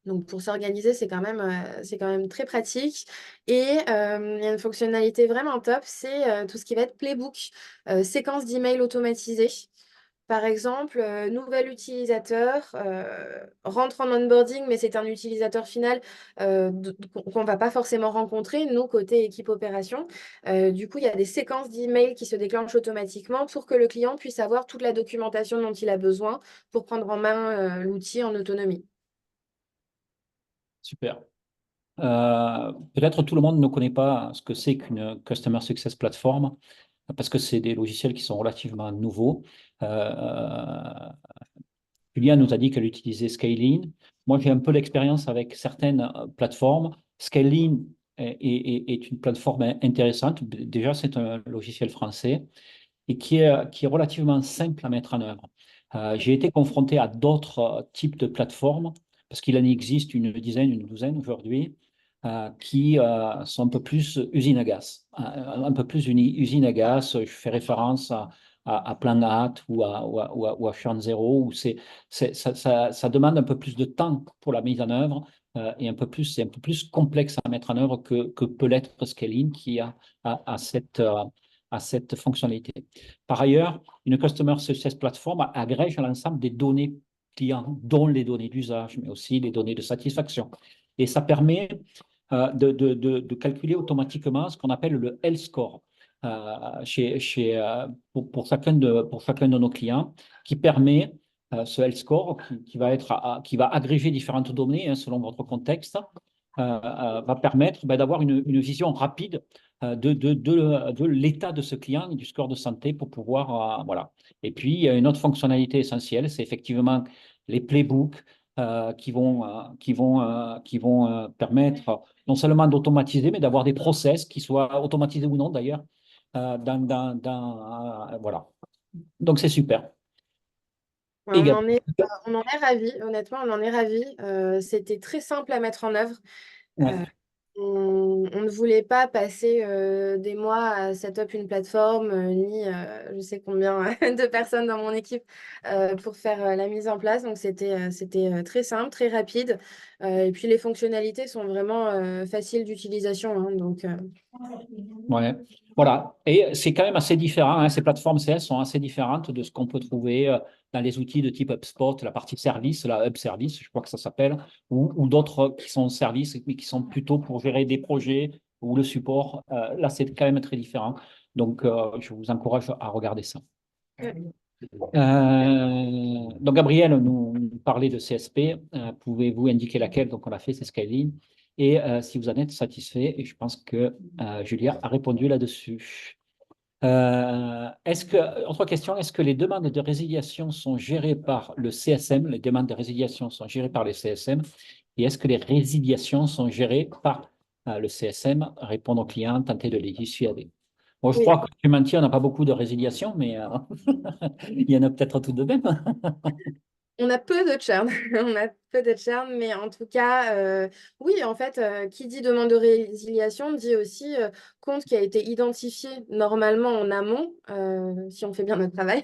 Donc, pour s'organiser, c'est quand même très pratique. Et il y a une fonctionnalité vraiment top, c'est tout ce qui va être playbook, séquence d'emails automatisés. Par exemple, nouvel utilisateur rentre en onboarding, mais c'est un utilisateur final qu'on ne va pas forcément rencontrer, nous, côté équipe opération. Du coup, il y a des séquences d'emails qui se déclenchent automatiquement pour que le client puisse avoir toute la documentation dont il a besoin pour prendre en main l'outil en autonomie. Super. Peut-être tout le monde ne connaît pas ce que c'est qu'une Customer Success Platform, parce que c'est des logiciels qui sont relativement nouveaux. Julia nous a dit qu'elle utilisait Scaling. Moi, j'ai un peu d'expérience avec certaines plateformes. Scaling est une plateforme intéressante. Déjà, c'est un logiciel français et qui est relativement simple à mettre en œuvre. J'ai été confronté à d'autres types de plateformes, parce qu'il en existe une dizaine, une douzaine aujourd'hui, qui sont un peu plus usine à gaz. Un peu plus une usine à gaz. Je fais référence à Plan Hat ou à Churn Zero, où ça demande un peu plus de temps pour la mise en œuvre et c'est un peu plus complexe à mettre en œuvre que peut l'être Scaling, qui a cette fonctionnalité. Par ailleurs, une Customer Success Platform agrège l'ensemble des données clients, dont les données d'usage, mais aussi les données de satisfaction. Et ça permet de calculer automatiquement ce qu'on appelle le Health Score pour chacun de nos clients, qui permet ce Health Score qui va agréger différentes données selon votre contexte, va permettre d'avoir une vision rapide de l'état de ce client et du score de santé pour pouvoir, voilà. Et puis, il y a une autre fonctionnalité essentielle, c'est effectivement les playbooks qui vont permettre non seulement d'automatiser, mais d'avoir des process qui soient automatisés ou non d'ailleurs. Voilà. Donc, c'est super. Ouais, Et on en est ravis, honnêtement, on en est ravis. C'était très simple à mettre en œuvre. ouais, On ne voulait pas passer des mois à set up une plateforme, ni je sais combien de personnes dans mon équipe pour faire la mise en place. Donc c'était très simple, très rapide. Et puis les fonctionnalités sont vraiment faciles d'utilisation, hein. Donc Ouais. Voilà. Et c'est quand même assez différent, hein. Ces plateformes CS sont assez différentes de ce qu'on peut trouver dans les outils de type HubSpot, la partie service, la Hub Service, je crois que ça s'appelle, ou d'autres qui sont services, mais qui sont plutôt pour gérer des projets ou le support. Là, c'est quand même très différent. Donc, je vous encourage à regarder ça. Donc, Gabriel nous parlait de CSP. Pouvez-vous indiquer laquelle? Donc, on l'a fait, c'est Scaling. Et si vous en êtes satisfait, et je pense que Julia a répondu là-dessus. Autre question, est-ce que les demandes de résiliation sont gérées par le CSM? Les demandes de résiliation sont gérées par les CSM. Et est-ce que les résiliations sont gérées par le CSM? Répondre aux clients, tenter de les dissuader. Bon, je oui. crois que tu mentis, on n'a pas beaucoup de résiliation, mais il y en a peut-être tout de même. On a peu de churn, on a peu de churn, mais en tout cas, oui, en fait, qui dit demande de résiliation dit aussi compte qui a été identifié normalement en amont, si on fait bien notre travail.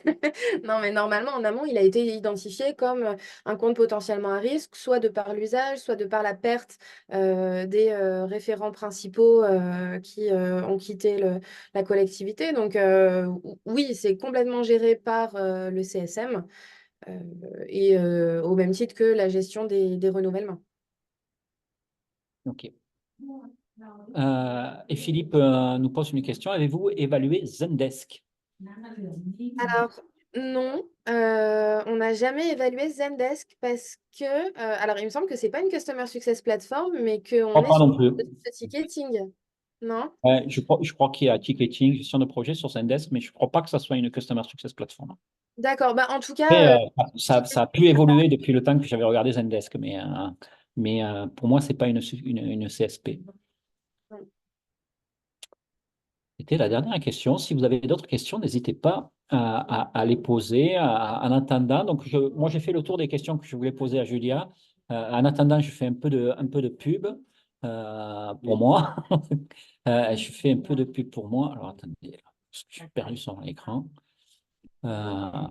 Non, mais normalement, en amont, il a été identifié comme un compte potentiellement à risque, soit de par l'usage, soit de par la perte des référents principaux qui ont quitté la collectivité. Donc, oui, c'est complètement géré par le CSM. Et au même titre que la gestion des renouvellements. OK. Et Philippe nous pose une question. Avez-vous évalué Zendesk? Alors, non, on n'a jamais évalué Zendesk parce que, alors il me semble que c'est pas une Customer Success Platform, mais Je qu'on crois est pas sur non plus. le ticketing, non? Ouais, je crois qu'il y a ticketing, gestion de projet sur Zendesk, mais je ne crois pas que ça soit une Customer Success Platform. D'accord, bah, en tout Après, cas, ça a pu évoluer depuis le temps que j'avais regardé Zendesk, mais pour moi, ce n'est pas une CSP. C'était la dernière question. Si vous avez d'autres questions, n'hésitez pas à les poser. En attendant, donc moi, j'ai fait le tour des questions que je voulais poser à Julia. En attendant, je fais un peu de pub pour moi. Je fais un peu de pub pour moi. Alors, attendez, là, parce que j'ai perdu son écran. Euh,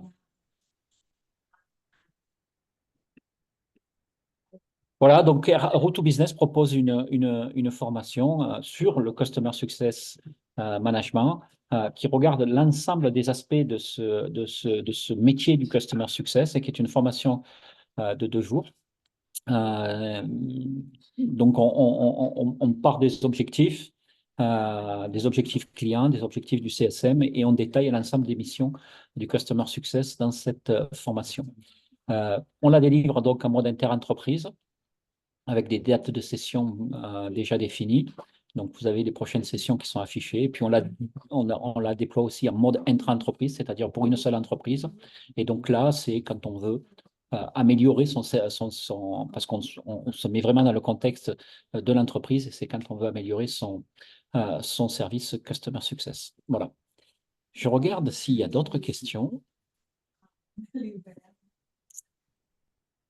Voilà, donc Route to Business propose une formation sur le Customer Success Management qui regarde l'ensemble des aspects de ce métier du Customer Success et qui est une formation de 2 jours. Euh, donc, on part des objectifs clients, des objectifs du CSM et on détaille l'ensemble des missions du Customer Success dans cette formation. On la délivre donc en mode inter-entreprise avec des dates de session déjà définies. Donc, vous avez les prochaines sessions qui sont affichées. Et puis, on la déploie aussi en mode intra-entreprise, c'est-à-dire pour une seule entreprise. Et donc là, c'est quand on veut améliorer parce qu'on on se met vraiment dans le contexte de l'entreprise, et c'est quand on veut améliorer son service Customer Success. Voilà. Je regarde s'il y a d'autres questions.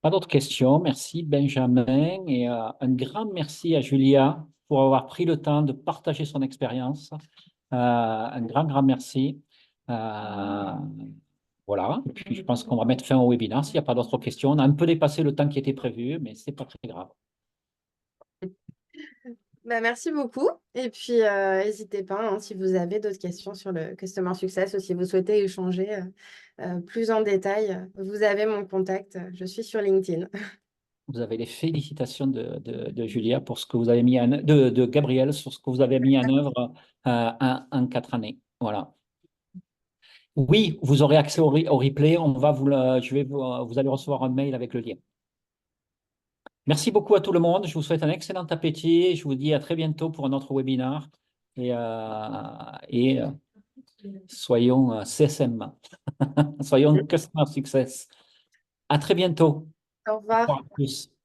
Pas d'autres questions. Merci Benjamin et un grand merci à Julia pour avoir pris le temps de partager son expérience. Un grand, grand merci. Euh, voilà. Et puis je pense qu'on va mettre fin au webinaire s'il n'y a pas d'autres questions. On a un peu dépassé le temps qui était prévu, mais ce n'est pas très grave. Bah, merci beaucoup. Et puis, n'hésitez pas hein, si vous avez d'autres questions sur le Customer Success ou si vous souhaitez échanger plus en détail, vous avez mon contact. Je suis sur LinkedIn. Vous avez les félicitations de Julia pour ce que vous avez mis de Gabriel sur ce que vous avez mis en œuvre en 4 années. Voilà. Oui, vous aurez accès au replay. Vous allez recevoir un mail avec le lien. Merci beaucoup à tout le monde. Je vous souhaite un excellent appétit. Je vous dis à très bientôt pour un autre webinaire. Et soyons CSM. Soyons Customer Success. À très bientôt. Au Au revoir. revoir à tous.